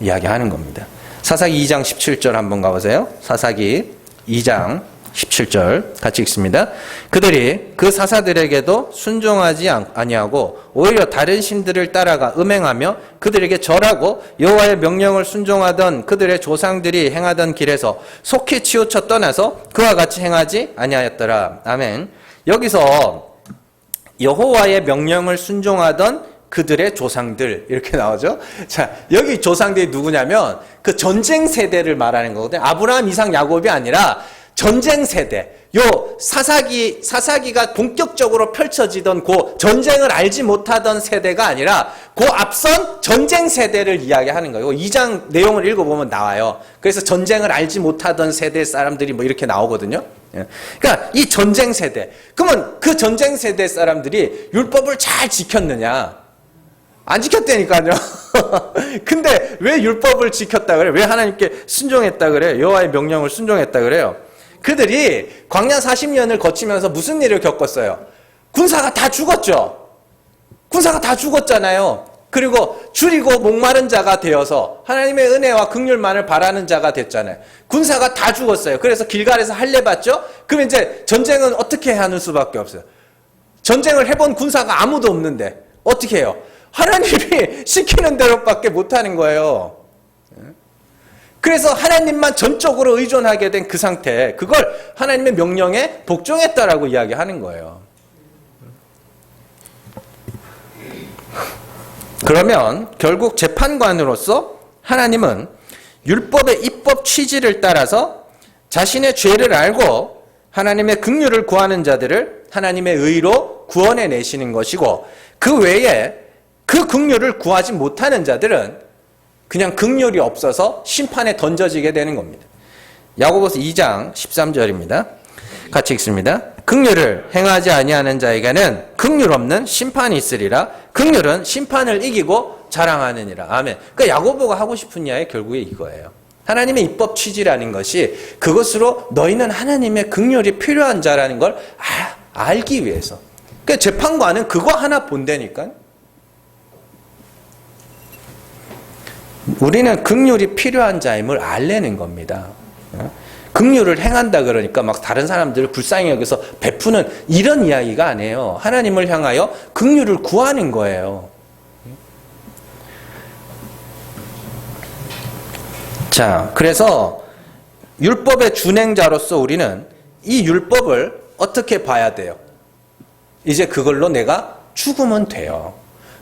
이야기하는 겁니다. 사사기 2장 17절 한번 가보세요. 사사기 2장 17절 같이 읽습니다. 그들이 그 사사들에게도 순종하지 아니하고 오히려 다른 신들을 따라가 음행하며 그들에게 절하고 여호와의 명령을 순종하던 그들의 조상들이 행하던 길에서 속히 치우쳐 떠나서 그와 같이 행하지 아니하였더라. 아멘. 여기서 여호와의 명령을 순종하던 그들의 조상들 이렇게 나오죠. 자, 여기 조상들이 누구냐면 그 전쟁 세대를 말하는 거거든요. 아브라함, 이삭, 야곱이 아니라 전쟁 세대, 요 사사기가 본격적으로 펼쳐지던 그 전쟁을 알지 못하던 세대가 아니라 그 앞선 전쟁 세대를 이야기하는 거예요. 2장 내용을 읽어보면 나와요. 그래서 전쟁을 알지 못하던 세대 사람들이 뭐 이렇게 나오거든요. 그러니까 이 전쟁 세대, 그러면 그 전쟁 세대 사람들이 율법을 잘 지켰느냐? 안 지켰다니까요. 근데 왜 율법을 지켰다 그래? 왜 하나님께 순종했다 그래? 여호와의 명령을 순종했다 그래요? 그들이 광야 40년을 거치면서 무슨 일을 겪었어요? 군사가 다 죽었죠. 군사가 다 죽었잖아요. 그리고 줄이고 목마른 자가 되어서 하나님의 은혜와 긍휼만을 바라는 자가 됐잖아요. 군사가 다 죽었어요. 그래서 길갈에서 할례 받죠? 그럼 이제 전쟁은 어떻게 하는 수밖에 없어요? 전쟁을 해본 군사가 아무도 없는데 어떻게 해요? 하나님이 시키는 대로밖에 못하는 거예요. 그래서 하나님만 전적으로 의존하게 된 그 상태, 그걸 하나님의 명령에 복종했다라고 이야기하는 거예요. 그러면 결국 재판관으로서 하나님은 율법의 입법 취지를 따라서 자신의 죄를 알고 하나님의 긍휼을 구하는 자들을 하나님의 의로 구원해 내시는 것이고, 그 외에 그 긍휼을 구하지 못하는 자들은 그냥 긍휼이 없어서 심판에 던져지게 되는 겁니다. 야고보서 2장 13절입니다. 같이 읽습니다. 긍휼을 행하지 아니하는 자에게는 긍휼 없는 심판이 있으리라. 긍휼은 심판을 이기고 자랑하느니라. 아멘. 그러니까 야고보가 하고 싶은 이야기 결국에 이거예요. 하나님의 입법 취지라는 것이 그것으로 너희는 하나님의 긍휼이 필요한 자라는 걸 알기 위해서. 그러니까 재판관은 그거 하나 본다니까요. 우리는 긍휼이 필요한 자임을 알려는 겁니다. 긍휼을 행한다 그러니까 막 다른 사람들을 불쌍히 여기서 베푸는 이런 이야기가 아니에요. 하나님을 향하여 긍휼을 구하는 거예요. 자, 그래서 율법의 준행자로서 우리는 이 율법을 어떻게 봐야 돼요? 이제 그걸로 내가 죽으면 돼요.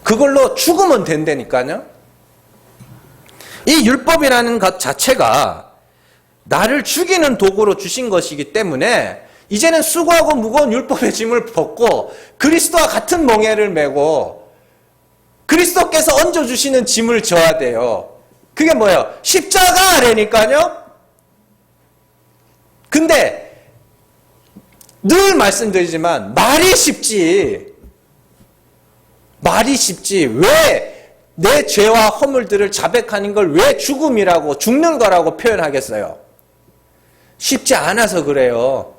그걸로 죽으면 된다니까요. 이 율법이라는 것 자체가 나를 죽이는 도구로 주신 것이기 때문에 이제는 수고하고 무거운 율법의 짐을 벗고 그리스도와 같은 멍에를 메고 그리스도께서 얹어주시는 짐을 져야 돼요. 그게 뭐예요? 십자가라니까요. 근데 늘 말씀드리지만 말이 쉽지. 왜 내 죄와 허물들을 자백하는 걸 왜 죽음이라고, 죽는 거라고 표현하겠어요? 쉽지 않아서 그래요.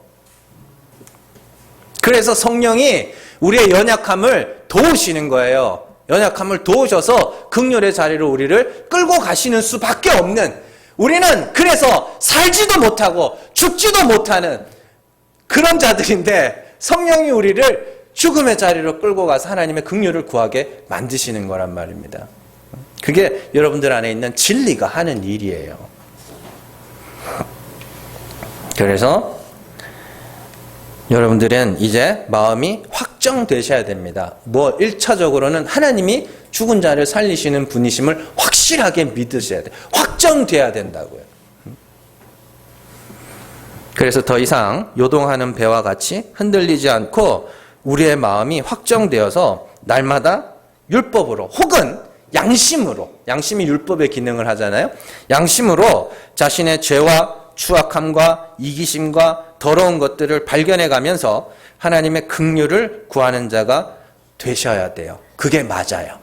그래서 성령이 우리의 연약함을 도우시는 거예요. 연약함을 도우셔서 긍휼의 자리로 우리를 끌고 가시는 수밖에 없는, 우리는 그래서 살지도 못하고 죽지도 못하는 그런 자들인데 성령이 우리를 죽음의 자리로 끌고 가서 하나님의 긍휼을 구하게 만드시는 거란 말입니다. 그게 여러분들 안에 있는 진리가 하는 일이에요. 그래서 여러분들은 이제 마음이 확정되셔야 됩니다. 1차적으로는 하나님이 죽은 자를 살리시는 분이심을 확실하게 믿으셔야 돼요. 확정돼야 된다고요. 그래서 더 이상 요동하는 배와 같이 흔들리지 않고 우리의 마음이 확정되어서 날마다 율법으로 혹은 양심으로, 양심이 율법의 기능을 하잖아요. 양심으로 자신의 죄와 추악함과 이기심과 더러운 것들을 발견해 가면서 하나님의 긍휼을 구하는 자가 되셔야 돼요. 그게 맞아요.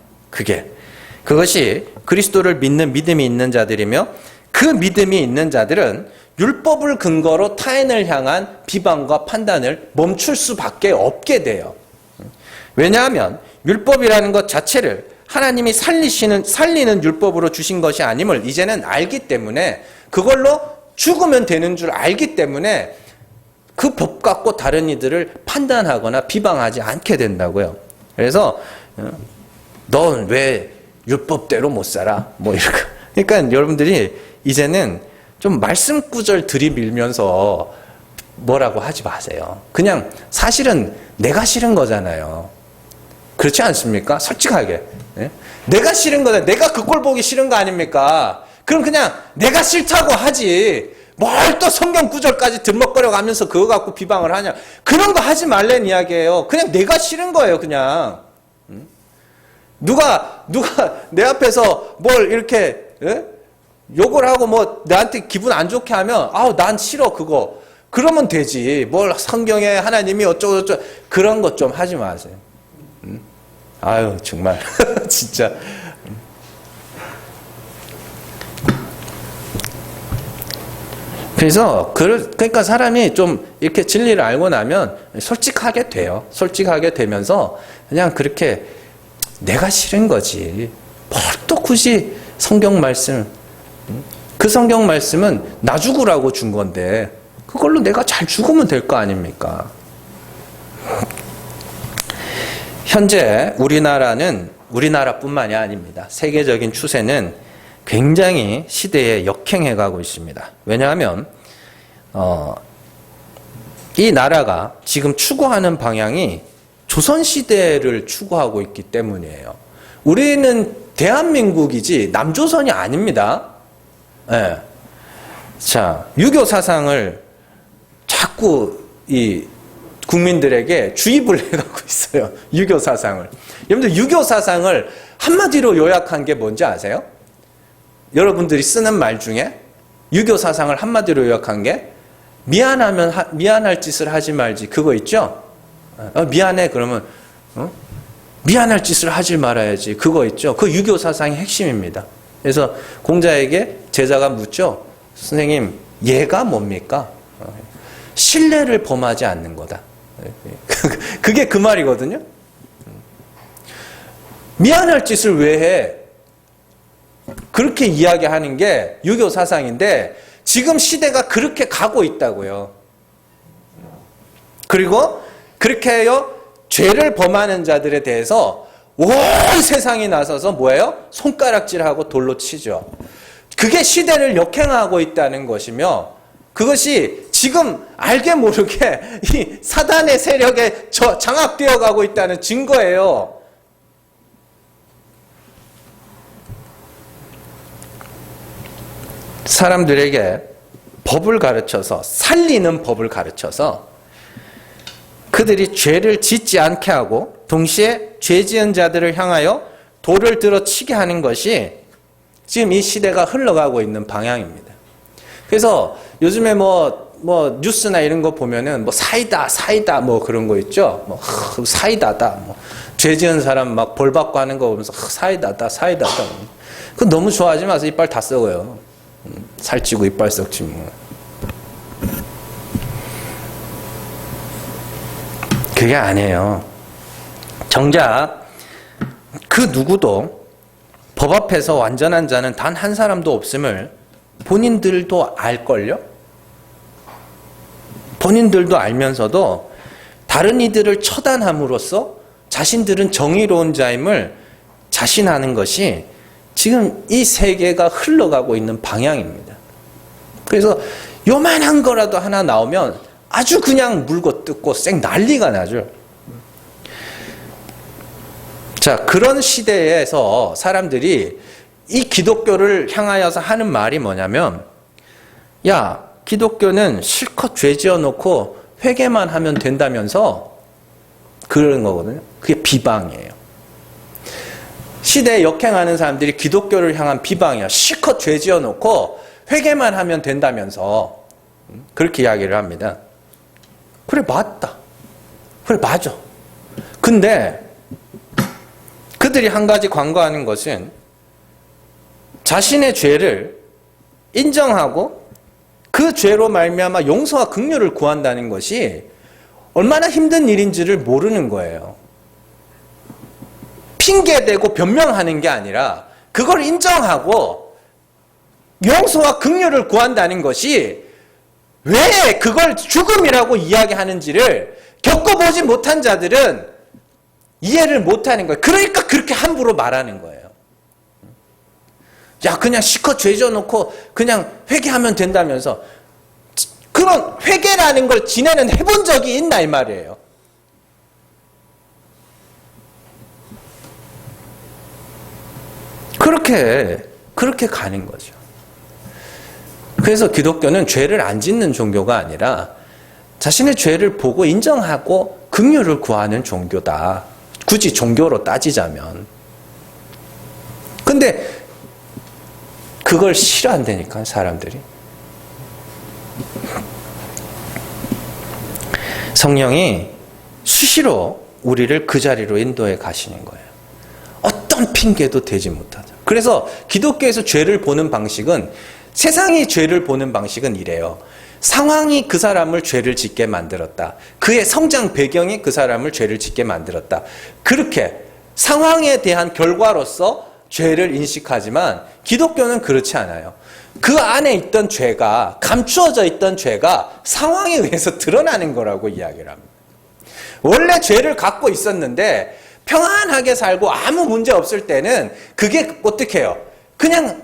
그것이 그리스도를 믿는 믿음이 있는 자들이며, 그 믿음이 있는 자들은 율법을 근거로 타인을 향한 비방과 판단을 멈출 수밖에 없게 돼요. 왜냐하면 율법이라는 것 자체를 하나님이 살리는 율법으로 주신 것이 아님을 이제는 알기 때문에, 그걸로 죽으면 되는 줄 알기 때문에 그 법 갖고 다른 이들을 판단하거나 비방하지 않게 된다고요. 그래서 넌 왜 율법대로 못 살아? 이렇게. 그러니까 여러분들이 이제는 좀 말씀 구절 들이밀면서 뭐라고 하지 마세요. 그냥 사실은 내가 싫은 거잖아요. 그렇지 않습니까? 솔직하게. 네? 내가 싫은 거다. 내가 그 꼴 보기 싫은 거 아닙니까? 그럼 그냥 내가 싫다고 하지. 뭘 또 성경 구절까지 들먹거려 가면서 그거 갖고 비방을 하냐. 그런 거 하지 말라는 이야기예요. 그냥 내가 싫은 거예요, 그냥. 누가 내 앞에서 뭘 이렇게 욕을 하고 나한테 기분 안 좋게 하면 난 싫어 그거. 그러면 되지. 뭘 성경에 하나님이 어쩌고 그런 것 좀 하지 마세요. 아유 정말 진짜. 그래서 그러니까 사람이 좀 이렇게 진리를 알고 나면 솔직하게 돼요. 솔직하게 되면서 그냥 그렇게 내가 싫은 거지. 뭘 또 굳이 성경 말씀, 그 성경 말씀은 나 죽으라고 준 건데 그걸로 내가 잘 죽으면 될 거 아닙니까? 현재 우리나라뿐만이 아닙니다. 세계적인 추세는 굉장히 시대에 역행해 가고 있습니다. 왜냐하면 이 나라가 지금 추구하는 방향이 조선시대를 추구하고 있기 때문이에요. 우리는 대한민국이지 남조선이 아닙니다. 네. 자, 유교 사상을 자꾸 이 국민들에게 주입을 해가고 있어요. 유교 사상을. 여러분들 유교 사상을 한마디로 요약한 게 뭔지 아세요? 여러분들이 쓰는 말 중에 유교 사상을 한마디로 요약한 게 미안하면 미안할 짓을 하지 말지, 그거 있죠? 미안해 그러면 미안할 짓을 하지 말아야지, 그거 있죠? 그 유교 사상의 핵심입니다. 그래서 공자에게 제자가 묻죠. 선생님, 예가 뭡니까? 신뢰를 범하지 않는 거다. 그게 그 말이거든요. 미안할 짓을 왜 해? 그렇게 이야기하는 게 유교 사상인데 지금 시대가 그렇게 가고 있다고요. 그리고 그렇게 해요. 죄를 범하는 자들에 대해서 온 세상이 나서서 뭐예요? 손가락질하고 돌로 치죠. 그게 시대를 역행하고 있다는 것이며, 그것이 지금 알게 모르게 이 사단의 세력에 장악되어 가고 있다는 증거예요. 사람들에게 법을 가르쳐서, 살리는 법을 가르쳐서 그들이 죄를 짓지 않게 하고 동시에 죄 지은 자들을 향하여 돌을 들어 치게 하는 것이 지금 이 시대가 흘러가고 있는 방향입니다. 그래서 요즘에 뭐 뉴스나 이런 거 보면은 뭐 사이다 뭐 그런 거 있죠. 뭐 사이다다 뭐 죄 지은 사람 막 벌 받고 하는 거 보면서 사이다다. 그거 너무 좋아하지 마세요. 이빨 다 썩어요. 살찌고 이빨 썩지 뭐. 그게 아니에요. 정작 그 누구도 법 앞에서 완전한 자는 단 한 사람도 없음을 본인들도 알걸요? 본인들도 알면서도 다른 이들을 처단함으로써 자신들은 정의로운 자임을 자신하는 것이 지금 이 세계가 흘러가고 있는 방향입니다. 그래서 요만한 거라도 하나 나오면 아주 그냥 물고 뜯고 쌩 난리가 나죠. 자, 그런 시대에서 사람들이 이 기독교를 향하여서 하는 말이 뭐냐면, 야, 기독교는 실컷 죄 지어놓고 회개만 하면 된다면서 그러는 거거든요. 그게 비방이에요. 시대에 역행하는 사람들이 기독교를 향한 비방이야. 실컷 죄 지어놓고 회개만 하면 된다면서 그렇게 이야기를 합니다. 그래, 맞다. 그래, 맞아. 근데 그들이 한 가지 간과하는 것은 자신의 죄를 인정하고 그 죄로 말미암아 용서와 긍휼을 구한다는 것이 얼마나 힘든 일인지를 모르는 거예요. 핑계대고 변명하는 게 아니라 그걸 인정하고 용서와 긍휼을 구한다는 것이 왜 그걸 죽음이라고 이야기하는지를 겪어보지 못한 자들은 이해를 못하는 거예요. 그러니까 그렇게 함부로 말하는 거예요. 야, 그냥 실컷 죄 져놓고 그냥 회개하면 된다면서 그런 회개라는 걸 지네는 해본 적이 있나 이 말이에요. 그렇게 가는 거죠. 그래서 기독교는 죄를 안 짓는 종교가 아니라 자신의 죄를 보고 인정하고 긍휼을 구하는 종교다. 굳이 종교로 따지자면. 근데 그걸 싫어한다니까, 사람들이. 성령이 수시로 우리를 그 자리로 인도해 가시는 거예요. 어떤 핑계도 대지 못하죠. 그래서 기독교에서 죄를 보는 방식은, 세상이 죄를 보는 방식은 이래요. 상황이 그 사람을 죄를 짓게 만들었다. 그의 성장 배경이 그 사람을 죄를 짓게 만들었다. 그렇게 상황에 대한 결과로서 죄를 인식하지만 기독교는 그렇지 않아요. 그 안에 있던 죄가, 감추어져 있던 죄가 상황에 의해서 드러나는 거라고 이야기를 합니다. 원래 죄를 갖고 있었는데 평안하게 살고 아무 문제 없을 때는 그게 어떻게 해요? 그냥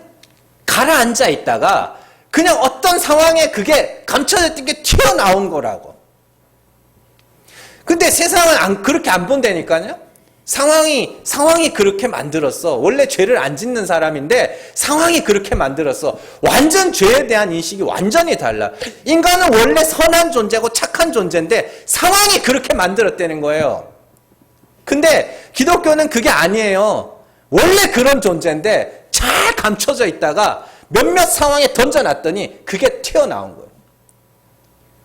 가라앉아 있다가 그냥 어떤 상황에 그게 감춰졌던 게 튀어나온 거라고. 근데 세상은 그렇게 안 본다니까요. 상황이 그렇게 만들었어. 원래 죄를 안 짓는 사람인데 상황이 그렇게 만들었어. 완전 죄에 대한 인식이 완전히 달라. 인간은 원래 선한 존재고 착한 존재인데 상황이 그렇게 만들었다는 거예요. 근데 기독교는 그게 아니에요. 원래 그런 존재인데 잘 감춰져 있다가 몇몇 상황에 던져놨더니 그게 튀어나온 거예요.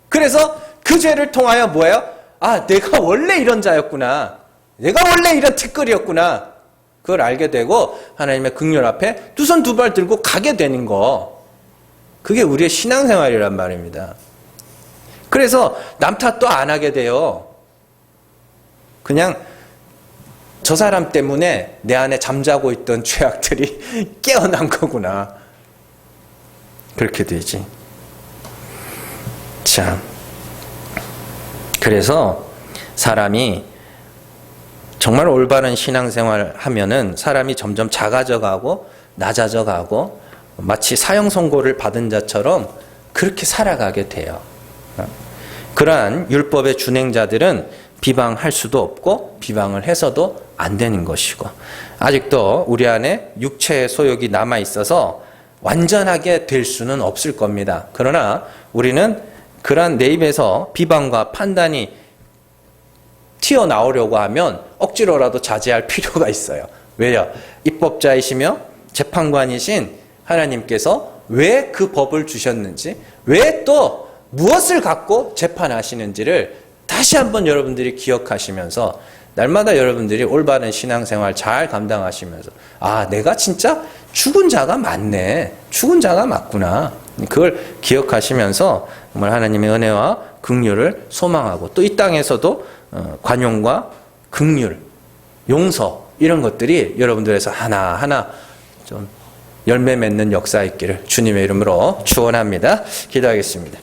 그래서 그 죄를 통하여 뭐예요? 아, 내가 원래 이런 자였구나. 내가 원래 이런 티끌이었구나. 그걸 알게 되고 하나님의 긍휼 앞에 두 손 두 발 들고 가게 되는 거. 그게 우리의 신앙생활이란 말입니다. 그래서 남 탓도 안 하게 돼요. 그냥 저 사람 때문에 내 안에 잠자고 있던 죄악들이 깨어난 거구나. 그렇게 되지. 자, 그래서 사람이 정말 올바른 신앙생활 하면은 사람이 점점 작아져 가고 낮아져 가고 마치 사형 선고를 받은 자처럼 그렇게 살아가게 돼요. 그러한 율법의 준행자들은 비방할 수도 없고 비방을 해서도 안 되는 것이고, 아직도 우리 안에 육체의 소욕이 남아 있어서 완전하게 될 수는 없을 겁니다. 그러나 우리는 그러한 내 입에서 비방과 판단이 튀어나오려고 하면 억지로라도 자제할 필요가 있어요. 왜요? 입법자이시며 재판관이신 하나님께서 왜 그 법을 주셨는지, 왜 또 무엇을 갖고 재판하시는지를 다시 한번 여러분들이 기억하시면서 날마다 여러분들이 올바른 신앙생활 잘 감당하시면서 아, 내가 진짜 죽은 자가 맞네. 죽은 자가 맞구나. 그걸 기억하시면서 정말 하나님의 은혜와 긍휼을 소망하고 또 이 땅에서도 관용과 긍휼, 용서 이런 것들이 여러분들에서 하나하나 좀 열매 맺는 역사 있기를 주님의 이름으로 축원합니다. 기도하겠습니다.